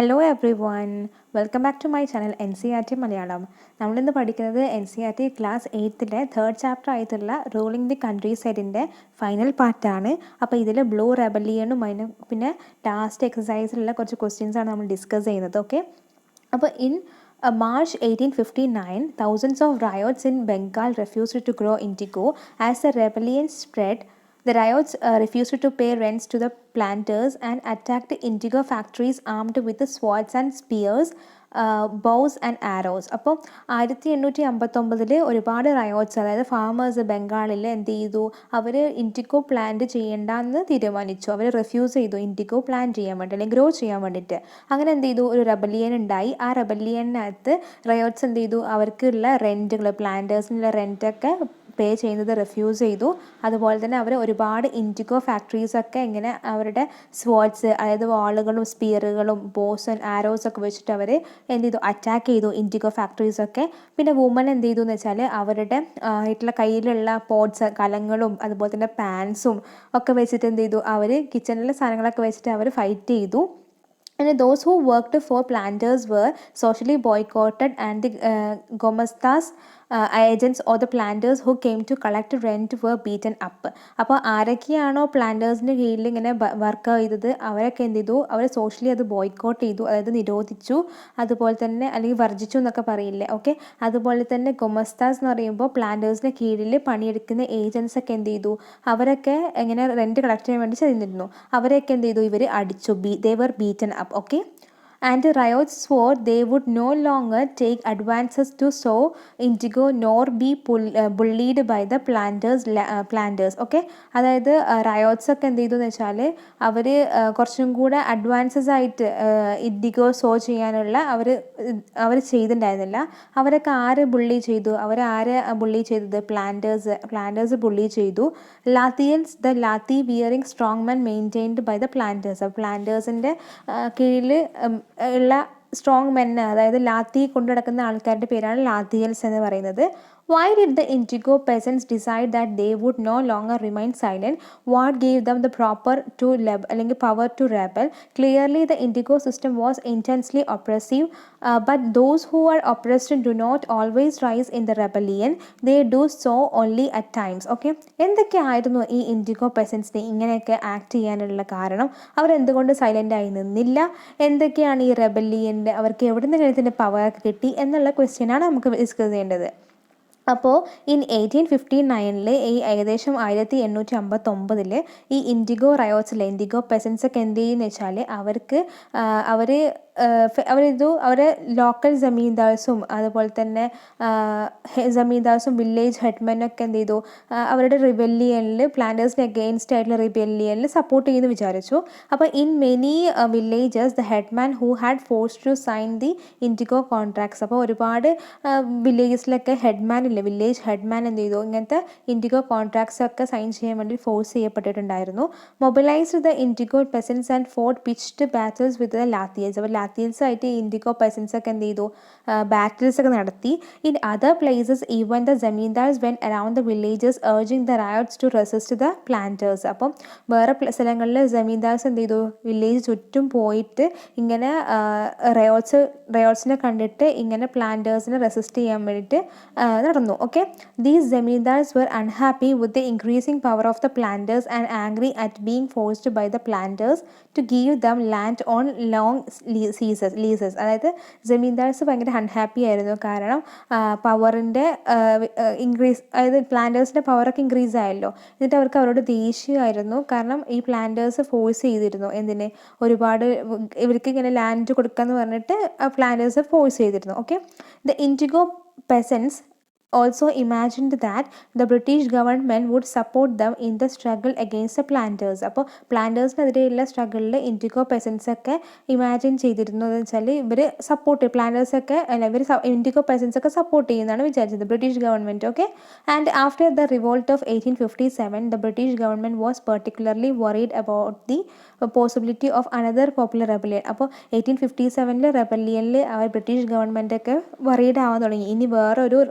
Hello every one, welcome back to my channel N C R T Malayalam. നമ്മളിന്ന് പഠിക്കുന്നത് N C R T class 8-ലെ 3rd chapter ആയിട്ടുള്ള ruling the country സൈഡിൻ്റെ final പാർട്ടാണ്. അപ്പോൾ ഇതിൽ ബ്ലൂ റെബലിയനും പിന്നെ ലാസ്റ്റ് എക്സസൈസിലുള്ള കുറച്ച് ക്വസ്റ്റ്യൻസാണ് നമ്മൾ ഡിസ്കസ് ചെയ്യുന്നത്. ഓക്കെ, അപ്പോൾ March 1859, thousands of riots in Bengal refused to grow indigo. As the rebellion spread, the riots refused to pay rents to the planters and attacked indigo factories armed with swords and spears, bows and arrows. അപ്പോൾ 1859 ഒരുപാട് riots, അതായത് farmers ബംഗാളിൽ എന്ത് ചെയ്തു, അവർ IndiGo plant ചെയ്യേണ്ടെന്ന് തീരുമാനിച്ചു. അവർ refuse ചെയ്തു IndiGo plant ചെയ്യാൻ വേണ്ടി, അല്ലെങ്കിൽ ഗ്രോ ചെയ്യാൻ വേണ്ടിയിട്ട്. അങ്ങനെ എന്ത് ചെയ്തു, ഒരു റെബലിയൻ ഉണ്ടായി. ആ റെബലിയനകത്ത് റയോട്ട്സ് എന്ത് ചെയ്തു, അവർക്കുള്ള റെൻറ്റുകൾ, പ്ലാന്റേഴ്സിനുള്ള റെൻറ്റൊക്കെ പേ ചെയ്യുന്നത് റിഫ്യൂസ് ചെയ്തു. അതുപോലെ തന്നെ അവർ ഒരുപാട് ഇൻഡിഗോ ഫാക്ടറീസൊക്കെ ഇങ്ങനെ അവരുടെ സ്വാഡ്സ്, അതായത് വാളുകളും സ്പിയറുകളും ബോസ് ആൻഡ് ആരോസ് ഒക്കെ വെച്ചിട്ട് അവർ എന്ത് ചെയ്തു, അറ്റാക്ക് ചെയ്തു ഇൻഡിഗോ ഫാക്ടറീസൊക്കെ. പിന്നെ വുമൻ എന്ത് ചെയ്തു എന്ന് വെച്ചാൽ അവരുടെ ആയിട്ടുള്ള കയ്യിലുള്ള പോട്ട്സ്, കലങ്ങളും അതുപോലെ തന്നെ പാൻസും ഒക്കെ വെച്ചിട്ട് എന്ത് ചെയ്തു, അവർ കിച്ചണിലെ സാധനങ്ങളൊക്കെ വെച്ചിട്ട് അവർ ഫൈറ്റ് ചെയ്തു. And those who worked for planters were socially boycotted, and the Gomastas agents or the planters who came to collect rent were beaten up. അപ്പോൾ ആരൊക്കെയാണോ പ്ലാന്റേഴ്സിൻ്റെ കീഴിൽ ഇങ്ങനെ വർക്ക് ചെയ്തത് അവരൊക്കെ എന്ത് ചെയ്തു, അവർ സോഷ്യലി അത് ബോയ്ക്കോട്ട് ചെയ്തു, അതായത് നിരോധിച്ചു, അതുപോലെ തന്നെ അല്ലെങ്കിൽ വർജിച്ചു എന്നൊക്കെ പറയില്ലേ. ഓക്കെ, അതുപോലെ തന്നെ ഗൊമസ്താസ് എന്ന് പറയുമ്പോൾ പ്ലാന്റേഴ്സിൻ്റെ കീഴിൽ പണിയെടുക്കുന്ന ഏജൻസ് ഒക്കെ എന്ത് ചെയ്തു, അവരൊക്കെ എങ്ങനെ റെൻറ്റ് കളക്ട് ചെയ്യാൻ വേണ്ടി ചെയ്തിരുന്നു, അവരെയൊക്കെ എന്ത് ചെയ്തു, ഇവർ അടിച്ചു. they were beaten up. Okay, and the riots swore they would no longer take advances to sow indigo nor be bullied by the planters. Okay, അതായത് റയോട്ട്സ് ഒക്കെ എന്ത് ചെയ്തു എന്ന് വെച്ചാൽ അവർ കുറച്ചും കൂടെ അഡ്വാൻസസ് ആയിട്ട് ഇൻഡിഗോ സോ ചെയ്യാനുള്ള അവർ ചെയ്തിട്ടുണ്ടായിരുന്നില്ല. അവരൊക്കെ ആര് ബുള്ളി ചെയ്തു, അവരാരെ ബുള്ളി ചെയ്തത്, പ്ലാന്റേഴ്സ് ബുള്ളി ചെയ്തു. Lathiyals, the lathi wielding strong men maintained by the planters. പ്ലാന്റേഴ്സിൻ്റെ കീഴിൽ ഉള്ള സ്ട്രോങ് മെൻ, അതായത് ലാത്തി കൊണ്ടു നടക്കുന്ന ആൾക്കാരുടെ പേരാണ് ലാത്തിയൽസ് എന്ന് പറയുന്നത്. Why did the indigo peasants decide that they would no longer remain silent? What gave them the power to rebel? Clearly, the indigo system was intensely oppressive, but those who are oppressed do not always rise in the rebellion. They do so only at times. Okay, എന്തൊക്കെയായിരുന്നു ഈ IndiGo പെസൻസിനെ ഇങ്ങനെയൊക്കെ act ചെയ്യാനുള്ള കാരണം? അവരെന്തുകൊണ്ട് silent ആയി നിന്നില്ല? എന്തൊക്കെയാണ് ഈ റെബല്ലിയൻ്റെ, അവർക്ക് എവിടെ നിന്ന് ഇതിൻ്റെ പവർ കിട്ടി എന്നുള്ള ക്വസ്റ്റ്യനാണ് നമുക്ക് ഡിസ്കസ് ചെയ്യേണ്ടത്. അപ്പോൾ 1859 ഈ ഏകദേശം 1859 ഈ ഇൻഡിഗോ റയോട്ട്സിലെ ഇൻഡിഗോ പെസൻസൊക്കെ എന്ത് ചെയ്യുമെന്ന് വെച്ചാൽ അവരെ ലോക്കൽ ജമീന്ദാർസും അതുപോലെ തന്നെ ജമീന്ദാർസും വില്ലേജ് ഹെഡ്മെനൊക്കെ എന്ത് ചെയ്തു, അവരുടെ റിബല്ലിയനിൽ, പ്ലാന്റേഴ്സിന് അഗെയിൻസ്റ്റ് ആയിട്ടുള്ള റിബല്ലിയനിൽ സപ്പോർട്ട് ചെയ്യുമെന്ന് വിചാരിച്ചു. അപ്പോൾ in many villages the headman who had force to sign the indigo contracts. അപ്പോൾ ഒരുപാട് വില്ലേജസിലൊക്കെ വില്ലേജ് ഹെഡ്മാൻ എന്ത് ചെയ്തു, ഇങ്ങനത്തെ ഇൻഡിഗോ കോൺട്രാക്ട്സ് ഒക്കെ സൈൻ ചെയ്യാൻ വേണ്ടി ഫോഴ്സ് ചെയ്യപ്പെട്ടിട്ടുണ്ടായിരുന്നു. Mobilised the indigo peasants and fought pitched battles with the lathiyals. അപ്പോൾ ലാത്തിയൽസായിട്ട് ഇൻഡിഗോ പെസൻസ് ഒക്കെ എന്ത് ചെയ്തു, ബാറ്റിൽസ് ഒക്കെ നടത്തി. In other places even the zamindars went around the villages urging the ryots to resist the planters. അപ്പം വേറെ സ്ഥലങ്ങളിൽ ജമീന്ദാർസ് എന്ത് ചെയ്തു, വില്ലേജ് ചുറ്റും പോയിട്ട് ഇങ്ങനെ റയോട്ട്സിനെ കണ്ടിട്ട് ഇങ്ങനെ പ്ലാന്റേഴ്സിനെ റെസിസ്റ്റ് ചെയ്യാൻ വേണ്ടിയിട്ട് നടന്നു. Okay, these zamindars were unhappy with the increasing power of the planters and angry at being forced by the planters to give them land on long leases. അതായത് ജമീന്ദാർസ് ഭയങ്കര അൺഹാപ്പി ആയിരുന്നു, കാരണം പവറിൻ്റെ ഇൻക്രീസ്, അതായത് പ്ലാന്റേഴ്സിൻ്റെ പവറൊക്കെ ഇൻക്രീസ് ആയല്ലോ. എന്നിട്ട് അവരോട് ദേഷ്യമായിരുന്നു, കാരണം ഈ പ്ലാന്റേഴ്സ് ഫോഴ്സ് ചെയ്തിരുന്നു എന്തിന്, ഒരുപാട് ഇവർക്ക് ഇങ്ങനെ ലാൻഡ് കൊടുക്കാമെന്ന് പറഞ്ഞിട്ട് പ്ലാന്റേഴ്സ് ഫോഴ്സ് ചെയ്തിരുന്നു. Okay, the IndiGo peasants also imagined that the British government would support them in the struggle against the planters. അപ്പോൾ പ്ലാന്റേഴ്സിനെതിരെയുള്ള സ്ട്രഗിളിൽ ഇൻഡിഗോ പെസൻസ് ഒക്കെ ഇമാജിൻ ചെയ്തിരുന്നു എന്ന് വെച്ചാൽ ഇവർ സപ്പോർട്ട്, പ്ലാന്റേഴ്സൊക്കെ അല്ല ഇവർ ഇൻഡിഗോ പെസൻസ് ഒക്കെ സപ്പോർട്ട് ചെയ്യുന്നതാണ് വിചാരിച്ചത് British government. Okay, and after the revolt of 1857 the British government was particularly worried about the possibility of another popular rebellion. അപ്പോൾ 1857 റെബല്ലിയനിൽ അവർ ബ്രിട്ടീഷ് ഗവൺമെൻറ്റൊക്കെ വറീഡ് ആവാൻ തുടങ്ങി, ഇനി വേറൊരു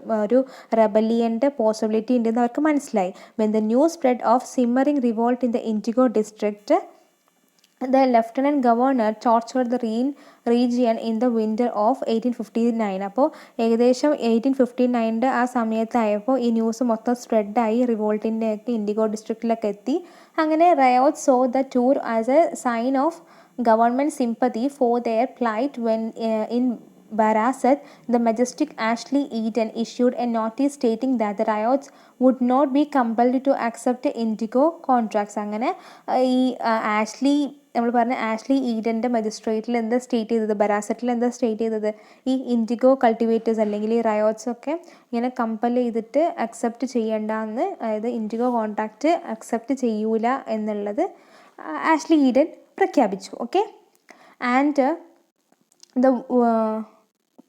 റെബല്ലിയൻ്റെ പോസിബിലിറ്റി ഉണ്ടെന്ന് അവർക്ക് മനസ്സിലായി. When the news spread of simmering revolt in the indigo district the lieutenant governor tortured the region in the winter of 1859. അപ്പോൾ ഏകദേശം 1859 ആ സമയത്തായപ്പോൾ ഈ ന്യൂസ് മൊത്തം സ്പ്രെഡായി റിവോൾട്ടിൻ്റെയൊക്കെ ഇൻഡിഗോ ഡിസ്ട്രിക്റ്റിലൊക്കെ എത്തി. അങ്ങനെ ryots saw the tour as a sign of government sympathy for their plight when in Barasat, the majestic Ashley Eden issued a notice stating that the riots would not be compelled to accept indigo contracts. അങ്ങനെ ഈ Ashley നമ്മൾ പറഞ്ഞ Ashley ഈഡൻ്റെ മജിസ്ട്രേറ്റിൽ എന്താ state ചെയ്തത്, ബരാസറ്റിൽ എന്താ state ചെയ്തത്, ഈ IndiGo cultivators അല്ലെങ്കിൽ ഈ റയോട്ട്സൊക്കെ ഇങ്ങനെ കമ്പൽ ചെയ്തിട്ട് അക്സെപ്റ്റ് ചെയ്യേണ്ടെന്ന്, അതായത് ഇൻഡിഗോ കോൺട്രാക്റ്റ് അക്സെപ്റ്റ് ചെയ്യൂല എന്നുള്ളത് ആഷ്ലി ഈഡൻ പ്രഖ്യാപിച്ചു. Okay, and the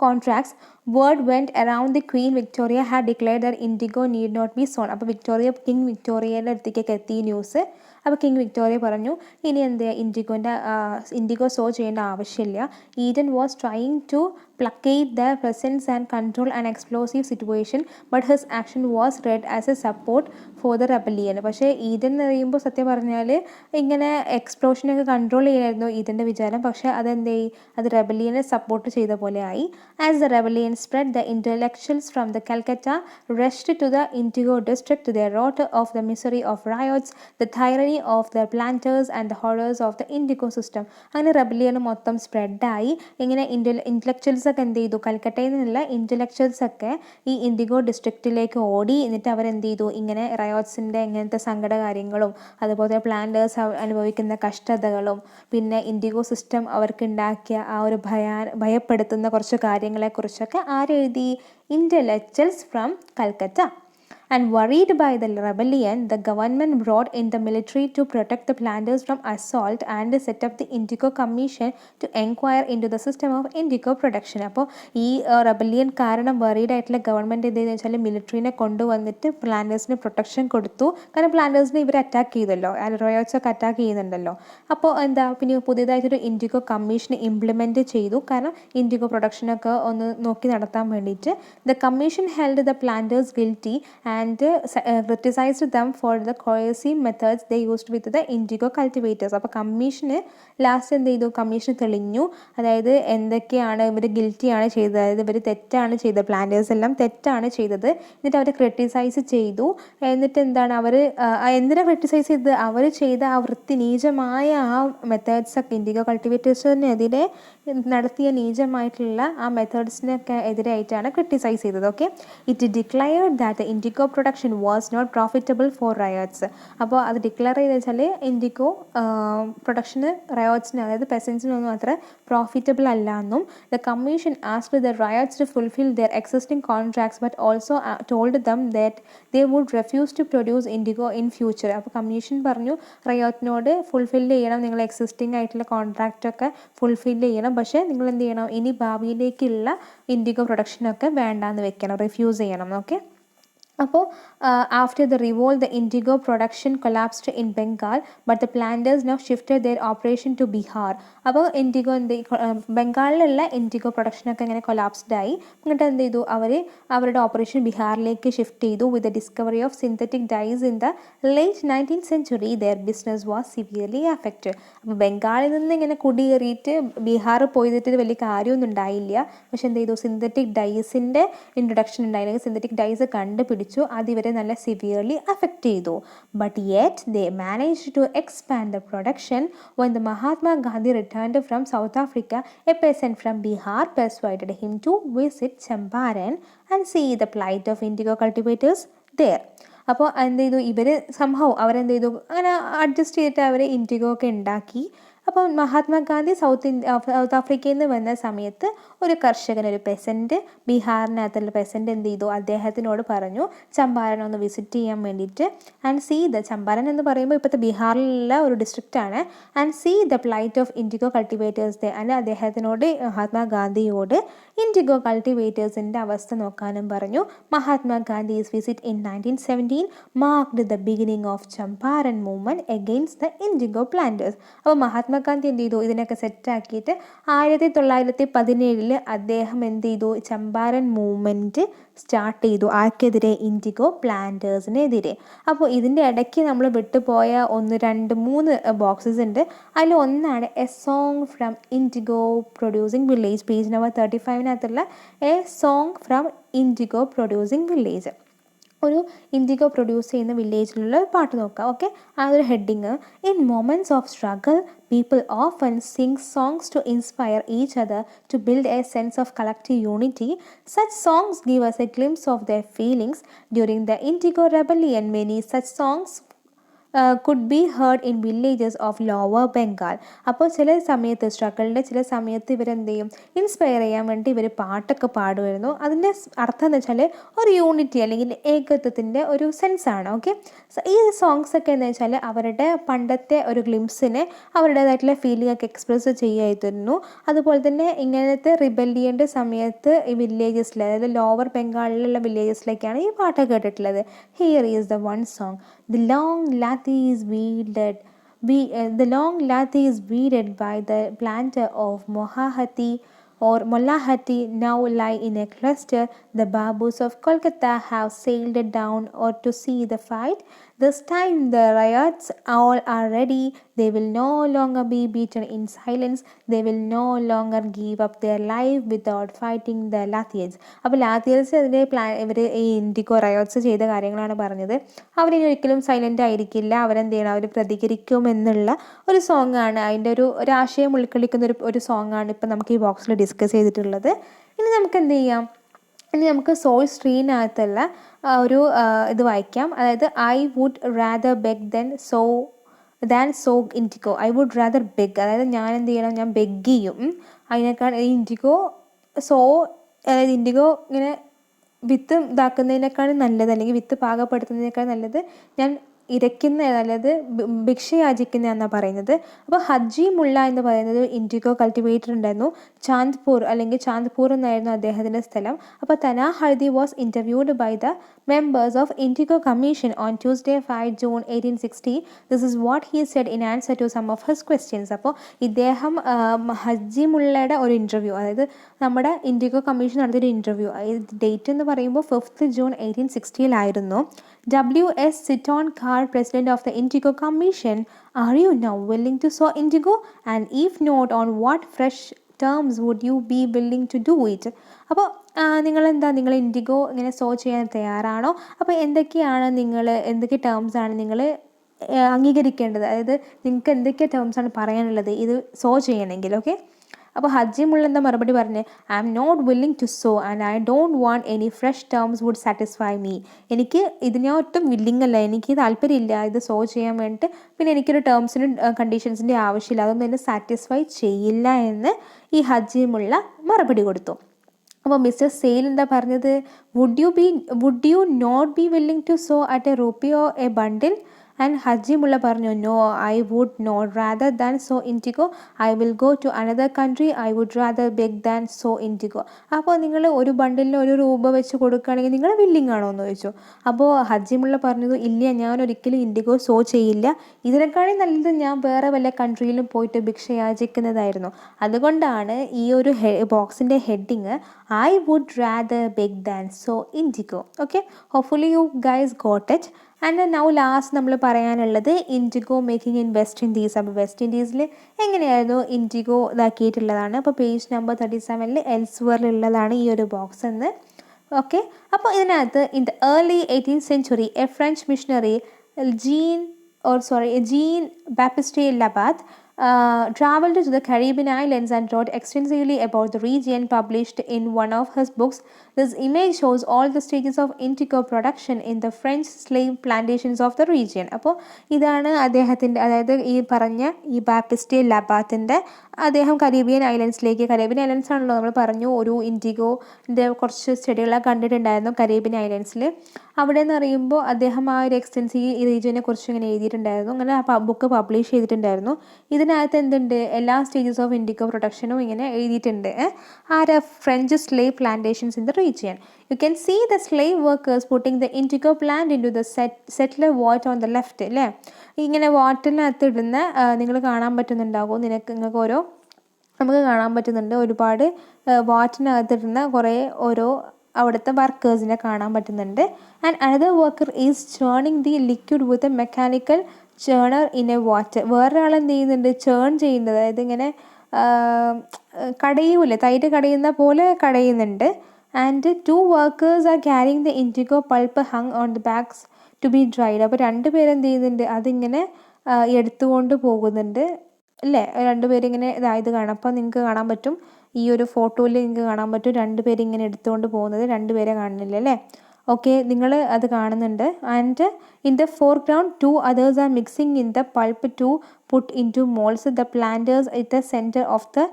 contracts, word went around the Queen Victoria had declared that indigo need not be sown. അപ്പോൾ കിങ് വിക്ടോറിയയുടെ അടുത്തേക്കൊക്കെ എത്തി ന്യൂസ്. അപ്പോൾ കിങ് വിക്ടോറിയ പറഞ്ഞു ഇനി എന്താ ഇൻഡിഗോ സോ ചെയ്യേണ്ട ആവശ്യമില്ല. Eden was trying to placate the presence and control an explosive situation, but his action was read as a support for the rebellion. പക്ഷേ ഈഡൻ എന്ന് പറയുമ്പോൾ സത്യം പറഞ്ഞാൽ ഇങ്ങനെ എക്സ്പ്ലോഷനൊക്കെ കൺട്രോൾ ചെയ്യാനായിരുന്നു ഈഡൻ്റെ വിചാരം. പക്ഷേ അതെന്തായി, അത് റെബലിയനെ സപ്പോർട്ട് ചെയ്ത പോലെ ആയി. As the rebellion spread, the intellectuals from the Calcutta rushed to the indigo district. The wrote of the misery of ryots, the tyranny of the planters and the horrors of the indigo system. അങ്ങനെ rebellion മൊത്തം സ്പ്രെഡായി. ഇങ്ങനെ intellectuals ഒക്കെ എന്ത് ചെയ്തു, കൽക്കട്ടയിൽ നിന്നുള്ള intellectuals ഒക്കെ ഈ ഇൻഡിഗോ ഡിസ്ട്രിക്റ്റിലേക്ക് ഓടി. എന്നിട്ട് അവരെന്ത് ചെയ്തു, ഇങ്ങനെ റയോട്ട്സിൻ്റെ ഇങ്ങനത്തെ സങ്കട കാര്യങ്ങളും അതുപോലെ പ്ലാന്റേഴ്സ് അനുഭവിക്കുന്ന കഷ്ടതകളും പിന്നെ ഇൻഡിഗോ സിസ്റ്റം അവർക്ക് ഉണ്ടാക്കിയ ആ ഒരു ഭയപ്പെടുത്തുന്ന കുറച്ച് കാര്യങ്ങളെക്കുറിച്ചൊക്കെ ആരെഴുതി, intellectuals from Calcutta. And worried by the rebellion, the government brought in the military to protect the planters from assault and set up the Indigo Commission to enquire into the system of indigo production. അപ്പോൾ ഈ റെബല്ലിയൻ കാരണം worried ആയിട്ടുള്ള government എന്തെന്ന് വെച്ചാൽ മിലിറ്ററിനെ കൊണ്ടുവന്നിട്ട് പ്ലാന്റേഴ്സിന് protection കൊടുത്തു. കാരണം പ്ലാന്റേഴ്സിനെ ഇവർ അറ്റാക്ക് ചെയ്തല്ലോ, റയോട്ട്സ് ഒക്കെ അറ്റാക്ക് ചെയ്യുന്നുണ്ടല്ലോ. അപ്പോൾ എന്താ, പിന്നെ പുതിയതായിട്ടൊരു ഇൻഡിഗോ കമ്മീഷൻ ഇംപ്ലിമെൻറ്റ് ചെയ്തു. കാരണം ഇൻഡിഗോ പ്രൊഡക്ഷനൊക്കെ ഒന്ന് നോക്കി നടത്താൻ വേണ്ടിയിട്ട്. The commission held the planters guilty and criticized them for the coercive methods they used with the indigo cultivators. അപ്പോൾ കമ്മീഷന് ലാസ്റ്റ് എന്ത് ചെയ്തു, കമ്മീഷൻ തെളിഞ്ഞു. അതായത് എന്തൊക്കെയാണ് ഇവർ ഗിൽറ്റിയാണ് ചെയ്തത്, അതായത് ഇവർ തെറ്റാണ് ചെയ്തത്, പ്ലാന്റേഴ്സ് എല്ലാം തെറ്റാണ് ചെയ്തത്. എന്നിട്ട് അവർ ക്രിട്ടിസൈസ് ചെയ്തു. എന്നിട്ട് എന്താണ് അവർ എന്തിനാണ് ക്രിട്ടിസൈസ് ചെയ്തത്, അവർ ചെയ്ത ആ നീചമായ ആ മെത്തേഡ്സൊക്കെ, ഇൻഡിഗോ കൾട്ടിവേറ്റേഴ്സിനെതിരെ നടത്തിയ നീചമായിട്ടുള്ള ആ മെത്തേഡ്സിനൊക്കെ എതിരായിട്ടാണ് ക്രിട്ടിസൈസ് ചെയ്തത്. Okay, it declared that indigo production was not profitable for ryots. അപ്പോൾ അത് ഡിക്ലെയർ ചെയ്ത് വെച്ചാൽ ഇൻഡിഗോ പ്രൊഡക്ഷന് റയോട്ട്സിന്, അതായത് പെസൻസിനൊന്നും അത്ര പ്രോഫിറ്റബിൾ അല്ല എന്നും. The commission asked the ryots to fulfil their existing contracts but also told them that they would refuse to produce indigo in future. അപ്പോൾ commission പറഞ്ഞു റയോട്ടിനോട് ഫുൾഫിൽ ചെയ്യണം, നിങ്ങൾ എക്സിസ്റ്റിംഗ് ആയിട്ടുള്ള കോൺട്രാക്റ്റൊക്കെ ഫുൾഫിൽ ചെയ്യണം, പക്ഷേ നിങ്ങൾ എന്ത് ചെയ്യണം, ഇനി ഭാവിയിലേക്കുള്ള ഇൻഡിഗോ പ്രൊഡക്ഷനൊക്കെ വേണ്ടാന്ന് വെക്കണം, റിഫ്യൂസ് ചെയ്യണം. ഓക്കെ, അപ്പോൾ after the revolt the indigo production collapsed in Bengal but the planters now shifted their operation to Bihar. അപ്പോൾ ഇൻഡിഗോ ബംഗാളിലുള്ള ഇൻഡിഗോ പ്രൊഡക്ഷനൊക്കെ ഇങ്ങനെ കൊലാപ്സ്ഡ് ആയി. എന്നിട്ട് എന്ത് ചെയ്തു, അവർ അവരുടെ ഓപ്പറേഷൻ ബീഹാറിലേക്ക് ഷിഫ്റ്റ് ചെയ്തു. With the discovery of synthetic dyes in the late 19th century their business was severely affected. അപ്പോൾ ബംഗാളിൽ നിന്ന് ഇങ്ങനെ കുടിയേറിയിട്ട് ബീഹാർ പോയിട്ട് വലിയ കാര്യമൊന്നും ഉണ്ടായില്ല. പക്ഷെ എന്ത് ചെയ്തു, സിന്തറ്റിക് ഡൈസിൻ്റെ ഇൻട്രൊഡക്ഷൻ ഉണ്ടായില്ലെങ്കിൽ സിന്തറ്റിക് ഡൈസ് കണ്ടുപിടിച്ചു. അത് ഇവരെ നല്ല സിവിയർലി അഫക്റ്റ് ചെയ്തു. But yet they managed to expand the production. When the Mahatma Gandhi returned from South Africa, a peasant from Bihar persuaded him to visit Champaran and see the plight of indigo cultivators there. അപ്പോൾ എന്ത് ചെയ്തു, ഇവർ സംഭവം അവരെന്ത് ചെയ്തു, അങ്ങനെ adjust ചെയ്തിട്ട് അവർ ഇൻഡിഗോ ഒക്കെ ഉണ്ടാക്കി. അപ്പോൾ മഹാത്മാഗാന്ധി സൗത്ത് ആഫ്രിക്കയിൽ നിന്ന് വന്ന സമയത്ത് ഒരു കർഷകൻ, ഒരു പെസൻറ്റ്, ബീഹാറിനകത്തുള്ള പെസൻറ്റ് എന്ത് ചെയ്തു, അദ്ദേഹത്തിനോട് പറഞ്ഞു ചമ്പാരൻ ഒന്ന് വിസിറ്റ് ചെയ്യാൻ വേണ്ടിയിട്ട്. ആൻഡ് സീ ദ ചമ്പാരൻ എന്ന് പറയുമ്പോൾ ഇപ്പോഴത്തെ ബീഹാറിലുള്ള ഒരു ഡിസ്ട്രിക്റ്റാണ്. And see the plight of indigo cultivators there. അല്ല, അദ്ദേഹത്തിനോട് മഹാത്മാഗാന്ധിയോട് ഇൻഡിഗോ കൾട്ടിവേറ്റേഴ്സിൻ്റെ അവസ്ഥ നോക്കാനും പറഞ്ഞു. Mahatma Gandhi's visit in 1917 marked the beginning of Champaran movement against the indigo planters. അപ്പോൾ മഹാത്മാ മഹാത്മാഗാന്ധി എന്ത് ചെയ്തു, ഇതിനൊക്കെ സെറ്റാക്കിയിട്ട് 1917 അദ്ദേഹം എന്ത് ചെയ്തു, ചമ്പാരൻ മൂവ്മെൻറ്റ് സ്റ്റാർട്ട് ചെയ്തു. ആർക്കെതിരെ? ഇൻഡിഗോ പ്ലാന്റേഴ്സിനെതിരെ. അപ്പോൾ ഇതിൻ്റെ ഇടയ്ക്ക് നമ്മൾ വിട്ടുപോയ 1, 2, 3 ബോക്സസ് ഉണ്ട്. അതിൽ ഒന്നാണ് a song from indigo producing village, page number 35 a song from indigo producing village. ഒരു ഇൻഡിഗോ പ്രൊഡ്യൂസ് ചെയ്യുന്ന വില്ലേജിലുള്ള പാട്ട് നോക്കാം. ഓക്കെ, ആ ഒരു heading, in moments of struggle people often sing songs to inspire each other to build a sense of collective unity. Such songs give us a glimpse of their feelings during the Indigo Rebellion. Many such songs could be heard in villages of lower Bengal. അപ്പോൾ ചില സമയത്ത് സ്ട്രഗിളിൻ്റെ ചില സമയത്ത് ഇവരെന്ത് ചെയ്യും, inspire ചെയ്യാൻ വേണ്ടി ഇവർ പാട്ടൊക്കെ പാടുമായിരുന്നു. അതിൻ്റെ അർത്ഥം എന്ന് വെച്ചാൽ ഒരു യൂണിറ്റി അല്ലെങ്കിൽ ഏകത്വത്തിൻ്റെ ഒരു സെൻസാണ്. ഓക്കെ, ഈ സോങ്സ് ഒക്കെ എന്ന് വെച്ചാൽ അവരുടെ പണ്ടത്തെ ഒരു ഗ്ലിംസിനെ അവരുടേതായിട്ടുള്ള ഫീലിംഗ് ഒക്കെ എക്സ്പ്രസ് ചെയ്യായിരുന്നു. അതുപോലെ തന്നെ ഇങ്ങനത്തെ റിബല്ലിയൻ്റെ സമയത്ത് ഈ വില്ലേജസിൽ, അതായത് ലോവർ ബംഗാളിലുള്ള വില്ലേജസിലേക്കാണ് ഈ പാട്ട് കേട്ടിട്ടുള്ളത്. Here is the one song. The long lath is weeded by the planter of Mollahati now lie in a cluster. The Babus of Kolkata have sailed down or to see the fight. This time the riots all are ready. They will no longer be beaten in silence. They will no longer give up their life without fighting the Lathians. അപ്പോൾ ലാത്തിയൻസ് അതിൻ്റെ ഇവർ ഈ IndiGo riots ചെയ്ത കാര്യങ്ങളാണ് പറഞ്ഞത്. അവരിനി ഒരിക്കലും silent ആയിരിക്കില്ല, അവരെന്ത് ചെയ്യണം, അവർ പ്രതികരിക്കുമെന്നുള്ള ഒരു സോങ്ങാണ്. അതിൻ്റെ ഒരു ആശയം ഉൾക്കൊള്ളിക്കുന്ന ഒരു സോങ്ങാണ് ഇപ്പം നമുക്ക് ഈ ബോക്സിൽ ഡിസ്കസ് ചെയ്തിട്ടുള്ളത്. ഇനി നമുക്ക് എന്ത് ചെയ്യാം, ഇനി നമുക്ക് സോൾ സ്ട്രീനകത്തുള്ള ഒരു ഇത് വായിക്കാം. അതായത് I would rather beg than sow indigo. I would rather beg, അതായത് ഞാൻ എന്ത് ചെയ്യണം, ഞാൻ ബെഗ് ചെയ്യും. അതിനേക്കാൾ ഇൻഡിഗോ അതായത് ഇൻഡിഗോ ഇങ്ങനെ വിത്ത് ഇതാക്കുന്നതിനേക്കാളും നല്ലത്, അല്ലെങ്കിൽ വിത്ത് പാകപ്പെടുത്തുന്നതിനേക്കാൾ നല്ലത് ഞാൻ ഇരയ്ക്കുന്ന, നല്ലത് ഭിക്ഷ യാചിക്കുന്നതെന്നാണ് പറയുന്നത്. അപ്പോൾ ഹജ്ജി മുള്ള എന്ന് പറയുന്നത് ഇൻഡിഗോ കൾട്ടിവേറ്റർ ഉണ്ടായിരുന്നു. ചാന്ദ്പൂർ എന്നായിരുന്നു അദ്ദേഹത്തിൻ്റെ സ്ഥലം. അപ്പോൾ തനാ ഹൽദി was interviewed by the members of Indigo Commission on Tuesday 5 June 1860. This is what he said in answer to some of his questions. അപ്പോൾ ഇദ്ദേഹം ഹജ്ജി മുള്ളയുടെ ഒരു ഇൻ്റർവ്യൂ, അതായത് നമ്മുടെ ഇൻഡിഗോ കമ്മീഷൻ നടത്തിയൊരു ഇൻ്റർവ്യൂ, ഡേറ്റ് എന്ന് പറയുമ്പോൾ 5 June 1860 W.S. Siton Carr, president of the Indigo Commission, are you now willing to sow indigo? And if not, on what fresh terms would you be willing to do it? അപ്പോൾ നിങ്ങൾ IndiGo ഇങ്ങനെ so ചെയ്യാൻ തയ്യാറാണോ? അപ്പോൾ എന്തൊക്കെ ടേംസാണ് നിങ്ങൾ അംഗീകരിക്കേണ്ടത്, അതായത് നിങ്ങൾക്ക് എന്തൊക്കെ ടേംസാണ് പറയാനുള്ളത് ഇത് സോ ചെയ്യണമെങ്കിൽ? ഓക്കെ, അപ്പോൾ ഹജ്ജി മുള്ള എന്താ മറുപടി പറഞ്ഞ്, I am not willing to sow and I don't want any fresh terms would satisfy me. എനിക്ക് ഇതിനൊട്ടും വില്ലിങ് അല്ല, എനിക്ക് താല്പര്യമില്ല ഇത് സോ ചെയ്യാൻ വേണ്ടിയിട്ട്. പിന്നെ എനിക്കൊരു ടേംസിനും കണ്ടീഷൻസിൻ്റെ ആവശ്യമില്ല, അതൊന്നും എന്നെ സാറ്റിസ്ഫൈ ചെയ്യില്ല എന്ന് ഈ ഹജ്ജി മുള്ള മറുപടി കൊടുത്തു. അപ്പോൾ മിസ്റ്റർ സെയിൽ എന്താ പറഞ്ഞത്, would you not be willing to sow at a rupee or a bundle? And Hajji Mulla പറഞ്ഞു, no, I would not rather than sow indigo. I will go to another country. I would rather beg than sow indigo. അപ്പോൾ നിങ്ങൾ ഒരു ബണ്ടിലിന് 1 രൂപ വെച്ച് കൊടുക്കുകയാണെങ്കിൽ നിങ്ങൾ willing ആണോ എന്ന് ചോദിച്ചു. അപ്പോൾ ഹജ്ജി മുള്ള പറഞ്ഞത്, ഇല്ല, ഞാൻ ഒരിക്കലും ഇൻഡിഗോ സോ ചെയ്യില്ല, ഇതിനേക്കാളും നല്ലത് ഞാൻ വേറെ വല്ല കൺട്രിയിലും പോയിട്ട് ഭിക്ഷ യാചിക്കുന്നതായിരുന്നു. അതുകൊണ്ടാണ് ഈ ഒരു ബോക്സിൻ്റെ heading I would rather beg than sow indigo. Okay, hopefully you guys got it. And now last നമ്മൾ പറയാനുള്ളത് indigo making in West Indies. അപ്പോൾ വെസ്റ്റ് ഇൻഡീസിൽ എങ്ങനെയായിരുന്നു ഇൻഡിഗോ ഇതാക്കിയിട്ടുള്ളതാണ്. അപ്പോൾ പേജ് നമ്പർ 37 എൽസ്വറിലുള്ളതാണ് ഈ ഒരു ബോക്സ് എന്ന്. ഓക്കെ, അപ്പോൾ ഇതിനകത്ത് in the early 18th century a French missionary Jean Baptiste Labat traveled to the Caribbean islands and wrote extensively about the region, published in one of his books. This image shows all the stages of indigo production in the French slave plantations of the region. അപ്പോൾ ഇതാണ് അദ്ദേഹത്തിൻ്റെ, അതായത് ഈ പറഞ്ഞ ഈ Baptist ലബാത്തിൻ്റെ, അദ്ദേഹം Caribbean islands ആണല്ലോ നമ്മൾ പറഞ്ഞു, ഒരു ഇൻഡിഗോൻ്റെ കുറച്ച് സ്റ്റഡികളൊക്കെ കണ്ടിട്ടുണ്ടായിരുന്നു കരീബിയൻ ഐലൻഡ്സിൽ. അവിടെ എന്ന് പറയുമ്പോൾ അദ്ദേഹം ആ ഒരു എക്സ്റ്റൻസീവ് ഈ റീജിയനെ കുറിച്ച് ഇങ്ങനെ എഴുതിയിട്ടുണ്ടായിരുന്നു, അങ്ങനെ ആ ബുക്ക് പബ്ലിഷ് ചെയ്തിട്ടുണ്ടായിരുന്നു. ഇത് ഇതിനകത്ത് എന്തുണ്ട്, എല്ലാ സ്റ്റേജസ് ഓഫ് ഇൻഡിഗോ പ്രൊഡക്ഷനും ഇങ്ങനെ എഴുതിയിട്ടുണ്ട്. ആര് French slave plantations in the region. You can see the slave workers putting the indigo plant into the settler vat on the left അല്ലേ. ഇങ്ങനെ വാട്ടിനകത്ത് ഇടുന്ന നിങ്ങൾ കാണാൻ പറ്റുന്നുണ്ടാകും, നിങ്ങൾക്ക് ഓരോ നമുക്ക് കാണാൻ പറ്റുന്നുണ്ട്, ഒരുപാട് വാട്ടിനകത്തിടുന്ന കുറേ ഓരോ അവിടുത്തെ വർക്കേഴ്സിനെ കാണാൻ പറ്റുന്നുണ്ട്. And another worker is churning the liquid with a mechanical churner in a water. വേറൊരാൾ എന്ത് ചെയ്യുന്നുണ്ട്, ചേൺ ചെയ്യുന്നത്, അതായത് ഇങ്ങനെ കടയൂല്ലേ, തൈര് കടയുന്ന പോലെ കടയുന്നുണ്ട്. And 2 workers are carrying the indigo pulp hung on the bags to be dried. അപ്പോൾ 2 പേരെന്ത് ചെയ്യുന്നുണ്ട്, അതിങ്ങനെ എടുത്തുകൊണ്ട് പോകുന്നുണ്ട് അല്ലേ. 2 പേരിങ്ങനെ ഇതായത് കാണാം. അപ്പോൾ നിങ്ങൾക്ക് കാണാൻ പറ്റും, ഈ ഒരു ഫോട്ടോയിൽ നിങ്ങൾക്ക് കാണാൻ പറ്റും 2 പേര് ഇങ്ങനെ എടുത്തുകൊണ്ട് പോകുന്നത്, 2 പേരെ കാണുന്നില്ല അല്ലേ. ഓക്കെ, നിങ്ങൾ അത് കാണുന്നുണ്ട്. And in the foreground 2 others are mixing in the pulp to put into moulds. The planters it the centre of the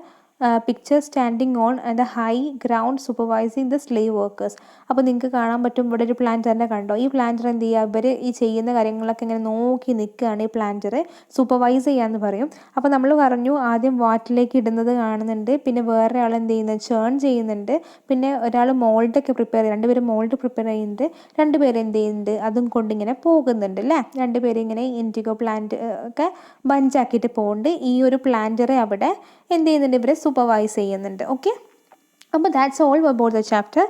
picture standing on the high ground supervising the slave workers. അപ്പോൾ നിങ്ങൾക്ക് കാണാൻ പറ്റും ഇവിടെ ഒരു പ്ലാന്ററിനെ കണ്ടോ. ഈ planter എന്ത് ചെയ്യുക, ഇവർ ഈ ചെയ്യുന്ന കാര്യങ്ങളൊക്കെ ഇങ്ങനെ നോക്കി നിൽക്കുകയാണ്. ഈ പ്ലാന്റർ സൂപ്പർവൈസ് ചെയ്യാമെന്ന് പറയും. അപ്പോൾ നമ്മൾ പറഞ്ഞു ആദ്യം വാട്ടിലേക്ക് ഇടുന്നത് കാണുന്നുണ്ട്, പിന്നെ വേറെ ആൾ എന്ത് ചെയ്യുന്നത്, ചേൺ ചെയ്യുന്നുണ്ട്, പിന്നെ ഒരാൾ മോൾഡൊക്കെ പ്രിപ്പയർ ചെയ്യും, 2 പേര് മോൾഡ് പ്രിപ്പയർ ചെയ്യുന്നുണ്ട്, 2 പേര് എന്ത് ചെയ്യുന്നുണ്ട്, അതും കൊണ്ടിങ്ങനെ പോകുന്നുണ്ട് അല്ലേ. 2 പേര് ഇങ്ങനെ ഇൻഡിഗോ പ്ലാന്റ് ഒക്കെ ബഞ്ചാക്കിയിട്ട് പോകുന്നുണ്ട്. ഈ ഒരു പ്ലാന്ററെ അവിടെ എന്ത് ചെയ്യുന്നുണ്ട്, ഇവരെ സൂപ്പർവൈസ് ചെയ്യുന്നുണ്ട്. ഓക്കെ, അപ്പോൾ that's all about the chapter.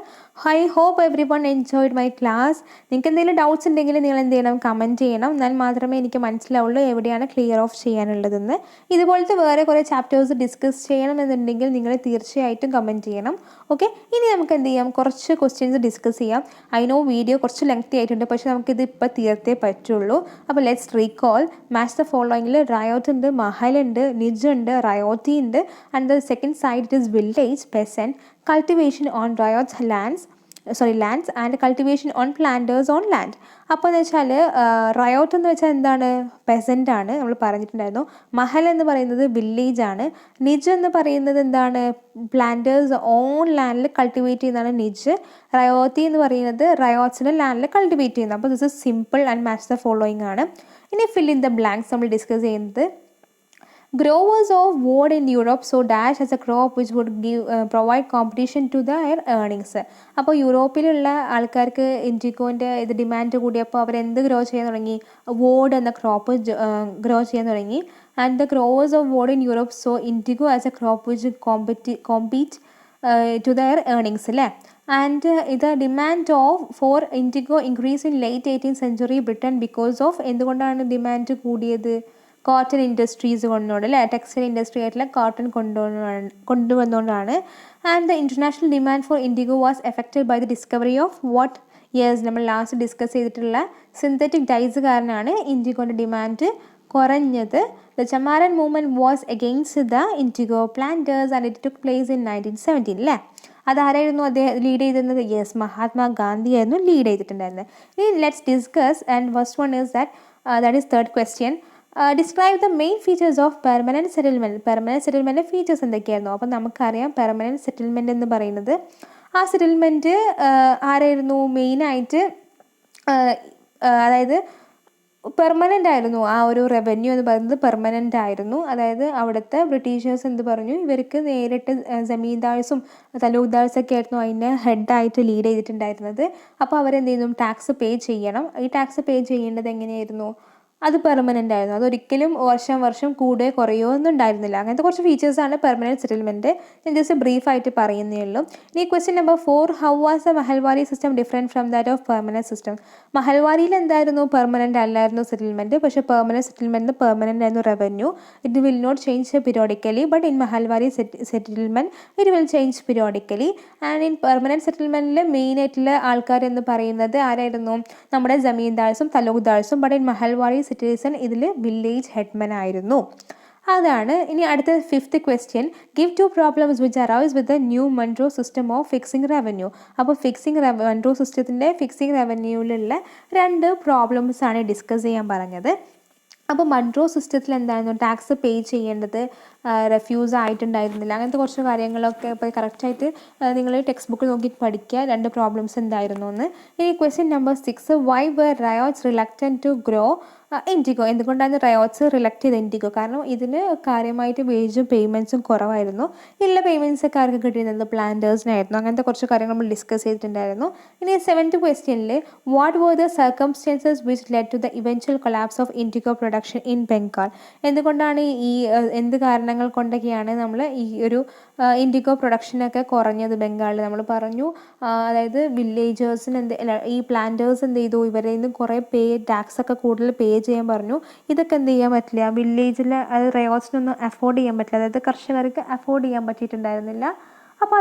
I hope everyone enjoyed my class. നിങ്ങൾക്ക് എന്തെങ്കിലും ഡൗട്ട്സ് ഉണ്ടെങ്കിൽ നിങ്ങൾ എന്ത് ചെയ്യണം, കമൻറ്റ് ചെയ്യണം. എന്നാൽ മാത്രമേ എനിക്ക് മനസ്സിലാവുള്ളൂ എവിടെയാണ് ക്ലിയർ ഓഫ് ചെയ്യാനുള്ളതെന്ന്. ഇതുപോലത്തെ വേറെ കുറേ ചാപ്റ്റേഴ്സ് ഡിസ്കസ് ചെയ്യണമെന്നുണ്ടെങ്കിൽ നിങ്ങൾ തീർച്ചയായിട്ടും കമൻറ്റ് ചെയ്യണം. ഓക്കെ, ഇനി നമുക്ക് എന്ത് ചെയ്യാം, കുറച്ച് ക്വസ്റ്റ്യൻസ് ഡിസ്കസ് ചെയ്യാം. ഐ നോ വീഡിയോ കുറച്ച് ലെങ്തി ആയിട്ടുണ്ട്, പക്ഷേ നമുക്കിത് ഇപ്പോൾ തീർത്തേ പറ്റുള്ളൂ. അപ്പോൾ let's recall. Match the ഫോളോയിങ്ങിൽ riot ഉണ്ട്, മഹൽ ഉണ്ട്, നിജ് ഉണ്ട്, റയോത്തി ഉണ്ട്. And the second side it is village, peasant, cultivation on riots lands and cultivation on planters on land. അപ്പോൾ എന്ന് വെച്ചാൽ റയോട്ട് എന്ന് വെച്ചാൽ എന്താണ്, പെസൻ്റ് ആണ്, നമ്മൾ പറഞ്ഞിട്ടുണ്ടായിരുന്നു. മഹൽ എന്ന് പറയുന്നത് വില്ലേജ് ആണ്. നിജ് എന്ന് പറയുന്നത് എന്താണ്, പ്ലാന്റേഴ്സ് ഓൺ ലാൻഡിൽ കൾട്ടിവേറ്റ് ചെയ്യുന്നതാണ് നിജ്. റയോത്തി എന്ന് പറയുന്നത് റയോട്ട്സിൻ്റെ ലാൻഡിൽ കൾട്ടിവേറ്റ് ചെയ്യുന്നത്. അപ്പോൾ this is simple and match the following ആണ്. ഇനി ഫിൽ ഇൻ ദ ബ്ലാങ്ക്സ് നമ്മൾ ഡിസ്കസ് ചെയ്യുന്നത്. Growers of wood in Europe saw dash as a crop which would provide competition to their earnings. അപ്പോൾ യൂറോപ്പിലുള്ള ആൾക്കാർക്ക് ഇൻഡിഗോൻ്റെ ഇത് ഡിമാൻഡ് കൂടിയപ്പോൾ അവരെന്ത് ഗ്രോ ചെയ്യാൻ തുടങ്ങി, വോഡ് എന്ന ക്രോപ്പ് ഗ്രോ ചെയ്യാൻ തുടങ്ങി. And the growers of woad in Europe saw indigo as a crop which compete to their earnings അല്ലേ. ആൻഡ് ഇത് demand for indigo increase in late 18th century Britain because of, എന്തുകൊണ്ടാണ് demand കൂടിയത്, cotton industries കൊണ്ടുകൊണ്ട് അല്ലേ, textile industry ആയിട്ടുള്ള cotton കൊണ്ടുവന്നുകൊണ്ടാണ്. And the international demand for indigo was affected by the discovery of what yes, നമ്മൾ last discuss ചെയ്തിട്ടുള്ള synthetic dyes കാരണമാണ് ഇൻഡിഗോൻ്റെ ഡിമാൻഡ് കുറഞ്ഞത്. The Champaran movement was against the indigo planters and it took place in 1917 അല്ലേ. അതാരായിരുന്നു അദ്ദേഹം lead ചെയ്തിരുന്നത്, yes, Mahatma Gandhi ആയിരുന്നു lead ചെയ്തിട്ടുണ്ടായിരുന്നത്. ഇനി let's discuss and first one is that is third question. Describe the main features of permanent settlement. Permanent settlement features എന്തൊക്കെയായിരുന്നു. അപ്പോൾ നമുക്കറിയാം permanent settlement എന്ന് പറയുന്നത്, ആ സെറ്റിൽമെൻറ്റ് ആരായിരുന്നു മെയിനായിട്ട്, അതായത് പെർമനൻ്റ് ആയിരുന്നു. ആ ഒരു റവന്യൂ എന്ന് പറയുന്നത് പെർമനൻ്റ് ആയിരുന്നു. അതായത് അവിടുത്തെ ബ്രിട്ടീഷേഴ്സ് എന്ത് പറഞ്ഞു, ഇവർക്ക് നേരിട്ട് ജമീന്ദാഴ്സും തലൂക്ദാഴ്സൊക്കെ ആയിരുന്നു അതിനെ ഹെഡായിട്ട് ലീഡ് ചെയ്തിട്ടുണ്ടായിരുന്നത്. അപ്പോൾ അവരെന്ത് ചെയ്യുന്നു, ടാക്സ് പേ ചെയ്യണം. ഈ ടാക്സ് പേ ചെയ്യേണ്ടത് എങ്ങനെയായിരുന്നു, അത് പെർമനൻ്റ് ആയിരുന്നു. അതൊരിക്കലും വർഷം കൂടുകയോ കുറയോ ഒന്നും ഉണ്ടായിരുന്നില്ല. അങ്ങനത്തെ കുറച്ച് ഫീച്ചേഴ്സാണ് പെർമനൻറ്റ് സെറ്റിൽമെൻറ്റ്. ഞാൻ ജസ്റ്റ് ബ്രീഫായിട്ട് പറയുന്നേ ഉള്ളൂ. ഇനി question number 4, how was the Mahalwari system different from that of permanent system. മഹൽവാരിയിൽ എന്തായിരുന്നു, പെർമനൻ്റ് അല്ലായിരുന്നു സെറ്റിൽമെൻറ്റ്, പക്ഷേ പെർമനൻറ്റ് സെറ്റിൽമെൻറ്റ് പെർമനൻ്റ് ആയിരുന്നു revenue. It will not change periodically, but in Mahalwari settlement it will change periodically. And in permanent സെറ്റിൽമെൻറ്റിൽ മെയിനായിട്ടുള്ള ആൾക്കാരെന്ന് പറയുന്നത് ആരായിരുന്നു, നമ്മുടെ ജമീന്ദാഴ്സും തലൂക്ദാഴ്സും. ബട്ട് ഇൻ മഹൽവാരി സിറ്റിസൺ ഇതിൽ വില്ലേജ് ഹെഡ്മൻ ആയിരുന്നു. അതാണ്. ഇനി അടുത്ത 5th question, give 2 problems which arise with the new Munro system of fixing revenue. അപ്പോൾ മൺട്രോ സിസ്റ്റത്തിൻ്റെ ഫിക്സിംഗ് റവന്യൂവിലുള്ള 2 പ്രോബ്ലംസ് ആണ് ഡിസ്കസ് ചെയ്യാൻ പറഞ്ഞത്. അപ്പോൾ മൺട്രോ സിസ്റ്റത്തിൽ എന്തായിരുന്നു, ടാക്സ് പേ ചെയ്യേണ്ടത് റെഫ്യൂസ് ആയിട്ടുണ്ടായിരുന്നില്ല. അങ്ങനത്തെ കുറച്ച് കാര്യങ്ങളൊക്കെ ഇപ്പോൾ കറക്റ്റായിട്ട് നിങ്ങൾ ടെക്സ്റ്റ് ബുക്ക് നോക്കി പഠിക്കുക 2 പ്രോബ്ലംസ് എന്തായിരുന്നു എന്ന്. ഇനി question number 6, why were ryots reluctant to grow indigo. എന്തുകൊണ്ടാണ് റയോട്ട്സ് റിലക്ട് ചെയ്ത് ഇൻഡിഗോ? കാരണം ഇതിന് കാര്യമായിട്ട് വേജും പേയ്മെൻറ്റ്സും കുറവായിരുന്നു. ഇല്ല പേയ്മെൻറ്റ്സ് ഒക്കെ ആർക്ക് കിട്ടിയിരുന്നത്? പ്ലാന്റേഴ്സിനായിരുന്നു. അങ്ങനത്തെ കുറച്ച് കാര്യങ്ങൾ നമ്മൾ ഡിസ്കസ് ചെയ്തിട്ടുണ്ടായിരുന്നു. ഇനി 7th ക്വസ്റ്റ്യനിൽ what were the circumstances which led to the eventual collapse of indigo production in Bengal? എന്തുകൊണ്ടാണ് എന്ത് കാരണങ്ങൾ കൊണ്ടൊക്കെയാണ് നമ്മൾ ഈ ഒരു ഇൻഡിഗോ പ്രൊഡക്ഷനൊക്കെ കുറഞ്ഞത് ബംഗാളിൽ? നമ്മൾ പറഞ്ഞു അതായത് വില്ലേജേഴ്സിന് ഈ പ്ലാന്റേഴ്സ് എന്ത് ചെയ്തു, ഇവരിൽ നിന്ന് കുറേ ടാക്സ് ഒക്കെ കൂടുതൽ പേ ചെയ്യാൻ പറഞ്ഞു. ഇതൊക്കെ എന്ത് ചെയ്യാൻ പറ്റില്ല, വില്ലേജിൽ അത് റയോട്ട്സിനൊന്നും അഫോർഡ് ചെയ്യാൻ പറ്റില്ല, അതായത് കർഷകർക്ക് അഫോർഡ് ചെയ്യാൻ പറ്റിയിട്ടുണ്ടായിരുന്നില്ല. അപ്പോൾ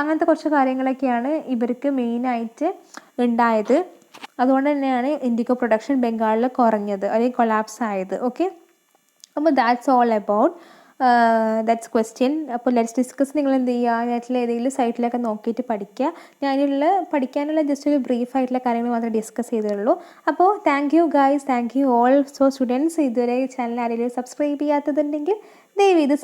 അങ്ങനത്തെ കുറച്ച് കാര്യങ്ങളൊക്കെയാണ് ഇവർക്ക് മെയിനായിട്ട് ഉണ്ടായത്. അതുകൊണ്ട് തന്നെയാണ് ഇൻഡിഗോ പ്രൊഡക്ഷൻ ബംഗാളിൽ കുറഞ്ഞത് അല്ലെങ്കിൽ കൊളാപ്സ് ആയത്. ഓക്കെ, അപ്പോൾ that's all about that's question. അപ്പോൾ ലെറ്റ്സ് ഡിസ്കസ്. നിങ്ങൾ എന്ത് ചെയ്യുക, നെറ്റിൽ ഏതെങ്കിലും സൈറ്റിലൊക്കെ നോക്കിയിട്ട് പഠിക്കുക. ഞാനുള്ള പഠിക്കാനുള്ള ജസ്റ്റ് ഒരു ബ്രീഫായിട്ടുള്ള കാര്യങ്ങൾ മാത്രമേ ഡിസ്കസ് ചെയ്തുള്ളൂ. അപ്പോൾ thank you guys, thank you all. So students, ഇതുവരെ ചാനൽ ആരെങ്കിലും സബ്സ്ക്രൈബ് ചെയ്യാത്തതുണ്ടെങ്കിൽ ദയവ് ഇത്